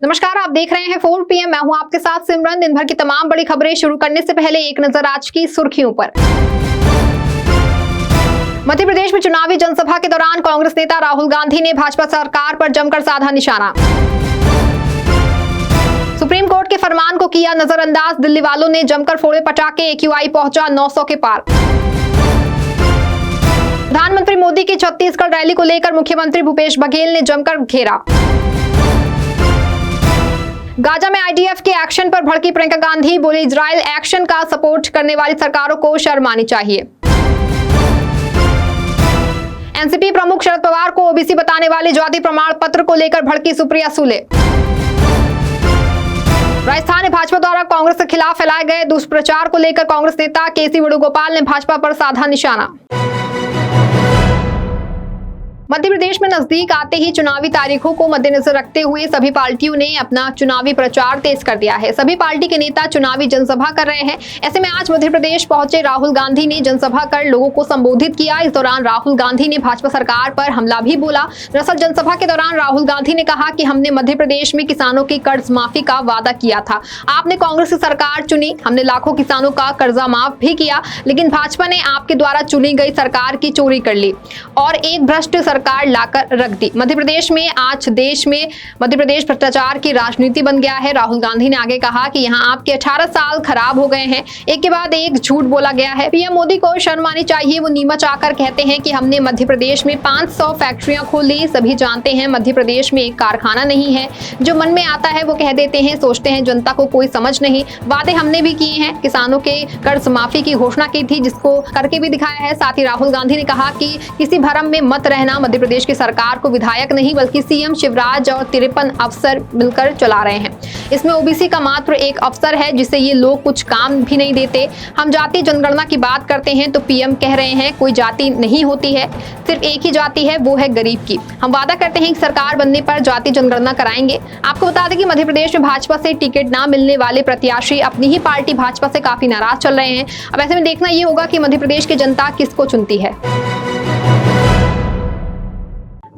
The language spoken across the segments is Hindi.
नमस्कार, आप देख रहे हैं 4 PM। मैं हूं आपके साथ सिमरन। दिन भर की तमाम बड़ी खबरें शुरू करने से पहले एक नजर आज की सुर्खियों पर। मध्य प्रदेश में चुनावी जनसभा के दौरान कांग्रेस नेता राहुल गांधी ने भाजपा सरकार पर जमकर साधा निशाना। सुप्रीम कोर्ट के फरमान को किया नजरअंदाज, दिल्ली वालों ने जमकर फोड़े पटाखे, AQI पहुंचा 900 के पार। प्रधानमंत्री मोदी की छत्तीसगढ़ रैली को लेकर मुख्यमंत्री भूपेश बघेल ने जमकर घेरा। गाजा में IDF के एक्शन पर भड़की प्रियंका गांधी, बोली इजराइल एक्शन का सपोर्ट करने वाली सरकारों को शर्म आनी चाहिए। एनसीपी प्रमुख शरद पवार को OBC बताने वाले जाति प्रमाण पत्र को लेकर भड़की सुप्रिया सुले। राजस्थान में भाजपा द्वारा कांग्रेस के खिलाफ फैलाए गए दुष्प्रचार को लेकर कांग्रेस नेता KC वेणुगोपाल ने भाजपा पर साधा निशाना। मध्य प्रदेश में नजदीक आते ही चुनावी तारीखों को मद्देनजर रखते हुए सभी पार्टियों ने अपना चुनावी प्रचार तेज कर दिया है। सभी पार्टी के नेता चुनावी जनसभा कर रहे हैं। ऐसे में आज मध्य प्रदेश पहुंचे राहुल गांधी ने जनसभा कर लोगों को संबोधित किया। इस दौरान राहुल गांधी ने भाजपा सरकार पर हमला भी बोला। दरअसल जनसभा के दौरान राहुल गांधी ने कहा कि हमने मध्य प्रदेश में किसानों की कर्ज माफी का वादा किया था, आपने कांग्रेस की सरकार चुनी, हमने लाखों किसानों का कर्जा माफ भी किया, लेकिन भाजपा ने आपके द्वारा चुनी गई सरकार की चोरी कर ली और एक भ्रष्ट सरकार लाकर रख दी। मध्य प्रदेश में आज देश में मध्य प्रदेश भ्रष्टाचार की राजनीति बन गया है। राहुल गांधी ने आगे कहा कि यहां आपके 18 साल खराब हो गए हैं, एक के बाद एक झूठ बोला गया है। PM मोदी को शर्म आनी चाहिए। वो नीमच आकर कहते हैं कि हमने मध्य प्रदेश में 500 फैक्ट्रियां खोली। सभी जानते हैं मध्य प्रदेश में एक कारखाना नहीं है। जो मन में आता है वो कह देते हैं, सोचते हैं जनता को कोई समझ नहीं। वादे हमने भी किए हैं, किसानों के कर्ज माफी की घोषणा की थी, जिसको करके भी दिखाया है। साथ ही राहुल गांधी ने कहा कि किसी भरम में मत रहना, मध्य प्रदेश की सरकार को विधायक नहीं बल्कि CM शिवराज और 53 अफसर मिलकर चला रहे हैं। इसमें OBC का मात्र एक अफसर है जिससे ये लोग कुछ काम भी नहीं देते। हम जाति जनगणना की बात करते हैं तो PM कह रहे हैं कोई जाति नहीं होती है, सिर्फ एक ही जाति है, वो है गरीब की। हम वादा करते हैं कि सरकार बनने पर जाति जनगणना कराएंगे। आपको बता दें कि मध्य प्रदेश में भाजपा से टिकट ना मिलने वाले प्रत्याशी अपनी ही पार्टी भाजपा से काफी नाराज चल रहे हैं। अब ऐसे में देखना ये होगा कि मध्य प्रदेश की जनता किसको चुनती है।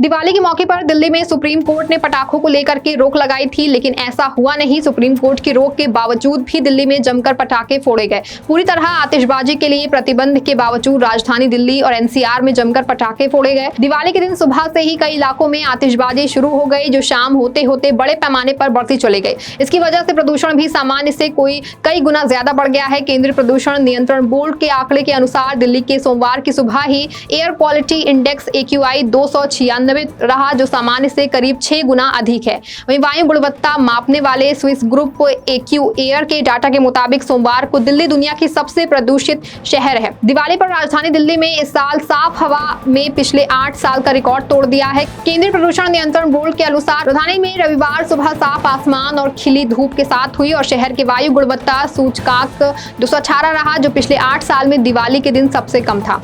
दिवाली के मौके पर दिल्ली में सुप्रीम कोर्ट ने पटाखों को लेकर के रोक लगाई थी, लेकिन ऐसा हुआ नहीं। सुप्रीम कोर्ट की रोक के बावजूद भी दिल्ली में जमकर पटाखे फोड़े गए। पूरी तरह आतिशबाजी के लिए प्रतिबंध के बावजूद राजधानी दिल्ली और NCR में जमकर पटाखे फोड़े गए। दिवाली के दिन सुबह से ही कई इलाकों में आतिशबाजी शुरू हो गई, जो शाम होते होते बड़े पैमाने पर बढ़ती चली गई। इसकी वजह से प्रदूषण भी सामान्य से कई गुना ज्यादा बढ़ गया है। केंद्रीय प्रदूषण नियंत्रण बोर्ड के आंकड़े के अनुसार दिल्ली के सोमवार की सुबह ही एयर क्वालिटी इंडेक्स AQI 296 रहा, जो सामान्य से करीब 6 गुना अधिक है। वहीं वायु गुणवत्ता मापने वाले स्विस ग्रुप AQAir के डाटा के मुताबिक सोमवार को दिल्ली दुनिया की सबसे प्रदूषित शहर है। दिवाली पर राजधानी दिल्ली में इस साल साफ हवा में पिछले 8 साल का रिकॉर्ड तोड़ दिया है। केंद्रीय प्रदूषण नियंत्रण बोर्ड के अनुसार राजधानी में रविवार सुबह साफ आसमान और खिली धूप के साथ हुई और शहर के वायु गुणवत्ता सूचकांक 218 रहा, जो पिछले 8 साल में दिवाली के दिन सबसे कम था।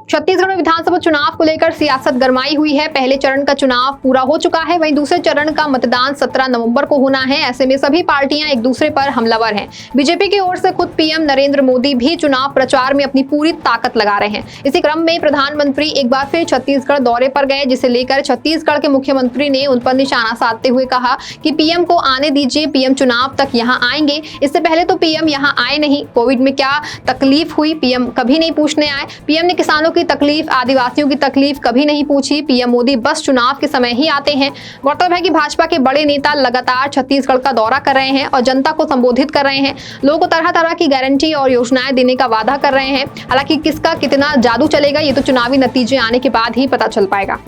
छत्तीसगढ़ में विधानसभा चुनाव को लेकर सियासत गरमाई हुई है। पहले चरण का चुनाव पूरा हो चुका है, वहीं दूसरे चरण का मतदान 17 नवंबर को होना है। ऐसे में सभी पार्टियां एक दूसरे पर हमलावर हैं। बीजेपी की ओर से खुद PM नरेंद्र मोदी भी चुनाव प्रचार में अपनी पूरी ताकत लगा रहे हैं। इसी क्रम में प्रधानमंत्री एक बार फिर छत्तीसगढ़ दौरे पर गए, जिसे लेकर छत्तीसगढ़ के मुख्यमंत्री ने उन पर निशाना साधते हुए कहा कि PM को आने दीजिए, PM चुनाव तक यहाँ आएंगे। इससे पहले तो PM यहाँ आए नहीं। कोविड में क्या तकलीफ हुई, PM कभी नहीं पूछने आए। PM ने किसानों तकलीफ, आदिवासियों की तकलीफ कभी नहीं पूछी। PM मोदी बस चुनाव के समय ही आते हैं। गौरतलब है कि भाजपा के बड़े नेता लगातार छत्तीसगढ़ का दौरा कर रहे हैं और जनता को संबोधित कर रहे हैं। लोगों को तरह तरह की गारंटी और योजनाएं देने का वादा कर रहे हैं। हालांकि किसका कितना जादू चलेगा, ये तो चुनावी नतीजे आने के बाद ही पता चल पाएगा।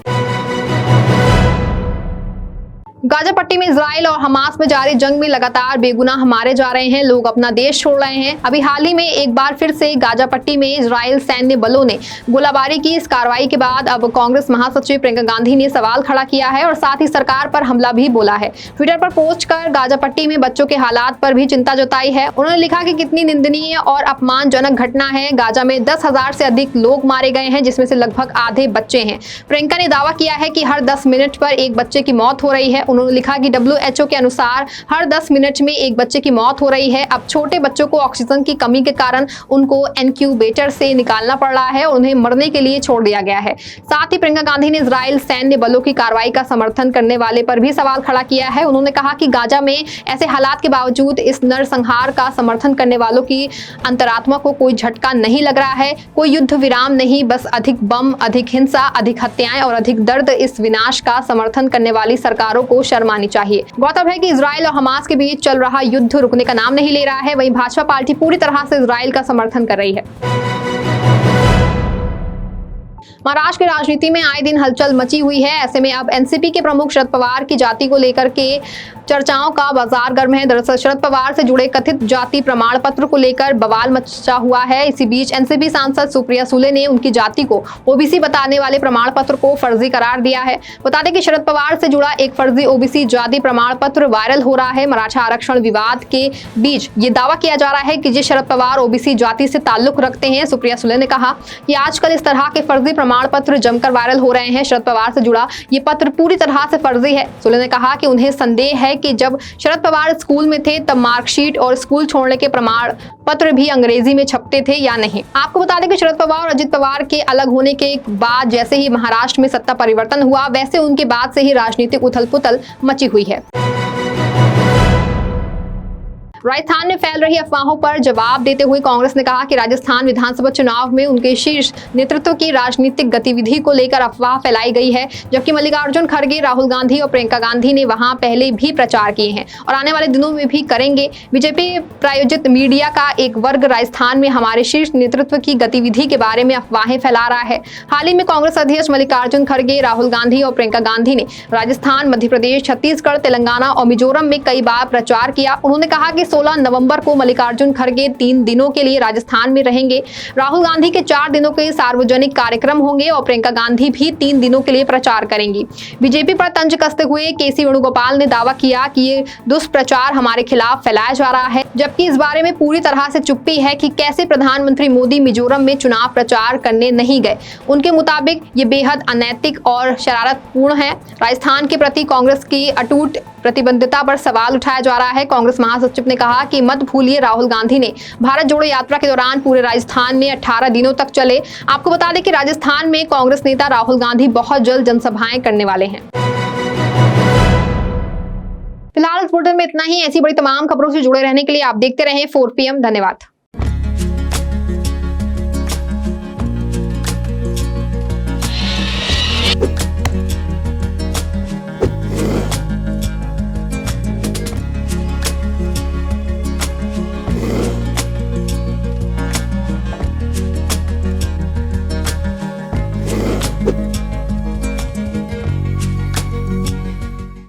गाजा पट्टी में इजराइल और हमास में जारी जंग में लगातार बेगुनाह मारे जा रहे हैं, लोग अपना देश छोड़ रहे हैं। अभी हाल ही में एक बार फिर से गाजा पट्टी में इजराइल सैन्य बलों ने गोलाबारी की। इस कार्रवाई के बाद अब कांग्रेस महासचिव प्रियंका गांधी ने सवाल खड़ा किया है और साथ ही सरकार पर हमला भी बोला है। ट्विटर पर पोस्ट कर गाजा पट्टी में बच्चों के हालात पर भी चिंता जताई है। उन्होंने लिखा कि कितनी निंदनीय और अपमानजनक घटना है। गाजा में 10,000 से अधिक लोग मारे गए हैं, जिसमें से लगभग आधे बच्चे हैं। प्रियंका ने दावा किया है कि हर 10 मिनट पर एक बच्चे की मौत हो रही है। उन्होंने लिखा कि WHO के अनुसार हर 10 मिनट में एक बच्चे की मौत हो रही है। अब छोटे बच्चों को ऑक्सीजन की कमी के कारण उनको इनक्यूबेटर से निकालना पड़ रहा है और उन्हें मरने के लिए छोड़ दिया गया है। साथ ही प्रियंका गांधी ने इजराइल सैन्य बलों की कार्रवाई का समर्थन करने वाले पर भी सवाल खड़ा किया है। उन्होंने कहा कि गाजा में ऐसे हालात के बावजूद इस नरसंहार का समर्थन करने वालों की अंतरात्मा को कोई झटका नहीं लग रहा है। कोई युद्ध विराम नहीं, बस अधिक बम, अधिक हिंसा, अधिक हत्याएं और अधिक दर्द। इस विनाश का समर्थन करने वाली सरकारों को शर्म आनी चाहिए। गौरतलब है कि इजराइल और हमास के बीच चल रहा युद्ध रुकने का नाम नहीं ले रहा है। वहीं भाजपा पार्टी पूरी तरह से इजराइल का समर्थन कर रही है। महाराष्ट्र की राजनीति में आए दिन हलचल मची हुई है। ऐसे में अब एनसीपी के प्रमुख शरद पवार की जाति को लेकर के चर्चाओं का बाजार गर्म है। दरअसल शरद पवार से जुड़े कथित जाति प्रमाण पत्र को लेकर बवाल मचा हुआ है। इसी बीच एनसीपी सांसद सुप्रिया सुले ने उनकी जाति को ओबीसी बताने वाले प्रमाण पत्र को फर्जी करार दिया है। बता दें कि शरद पवार से जुड़ा एक फर्जी ओबीसी जाति प्रमाण पत्र वायरल हो रहा है। मराठा आरक्षण विवाद के बीच ये दावा किया जा रहा है कि जिस शरद पवार ओबीसी जाति से ताल्लुक रखते हैं। सुप्रिया सुले ने कहा कि आजकल इस तरह के फर्जी प्रमाण पत्र जमकर वायरल हो रहे हैं। शरद पवार से जुड़ा ये पत्र पूरी तरह से फर्जी है। सुले ने कहा कि उन्हें संदेह है कि जब शरद पवार स्कूल में थे तब मार्कशीट और स्कूल छोड़ने के प्रमाण पत्र भी अंग्रेजी में छपते थे या नहीं। आपको बता दें कि शरद पवार और अजित पवार के अलग होने के बाद जैसे ही महाराष्ट्र में सत्ता परिवर्तन हुआ, वैसे उनके बाद से ही राजनीतिक उथल पुथल मची हुई है। राजस्थान में फैल रही अफवाहों पर जवाब देते हुए कांग्रेस ने कहा कि राजस्थान विधानसभा चुनाव में उनके शीर्ष नेतृत्व की राजनीतिक गतिविधि को लेकर अफवाह फैलाई गई है। जबकि मल्लिकार्जुन खड़गे, राहुल गांधी और प्रियंका गांधी ने वहां पहले भी प्रचार किए हैं और आने वाले दिनों में भी करेंगे। बीजेपी प्रायोजित मीडिया का एक वर्ग राजस्थान में हमारे शीर्ष नेतृत्व की गतिविधि के बारे में अफवाहें फैला रहा है। हाल ही में कांग्रेस अध्यक्ष मल्लिकार्जुन खड़गे, राहुल गांधी और प्रियंका गांधी ने राजस्थान, मध्य प्रदेश, छत्तीसगढ़, तेलंगाना और मिजोरम में कई बार प्रचार किया। उन्होंने कहा कि 16 नवंबर को मल्लिकार्जुन खड़गे 3 दिनों के लिए राजस्थान में रहेंगे। राहुल गांधी के 4 दिनों के सार्वजनिक कार्यक्रम होंगे और प्रियंका गांधी भी 3 दिनों के लिए प्रचार करेंगी। बीजेपी पर तंज कसते हुए केसी वेणुगोपाल ने दावा किया कि ये दुष्प्रचार हमारे खिलाफ फैलाया जा रहा है, जबकि इस बारे में पूरी तरह से चुप्पी है कि कैसे प्रधानमंत्री मोदी मिजोरम में चुनाव प्रचार करने नहीं गए। उनके मुताबिक ये बेहद अनैतिक और शरारतपूर्ण है। राजस्थान के प्रति कांग्रेस की अटूट प्रतिबद्धता पर सवाल उठाया जा रहा है। कांग्रेस महासचिव ने कहा कि मत भूलिए, राहुल गांधी ने भारत जोड़ो यात्रा के दौरान पूरे राजस्थान में 18 दिनों तक चले। आपको बता दें कि राजस्थान में कांग्रेस नेता राहुल गांधी बहुत जल्द जनसभाएं करने वाले हैं। फिलहाल इस बुलेटिन में इतना ही। ऐसी बड़ी तमाम खबरों से जुड़े रहने के लिए आप देखते रहें 4PM। धन्यवाद।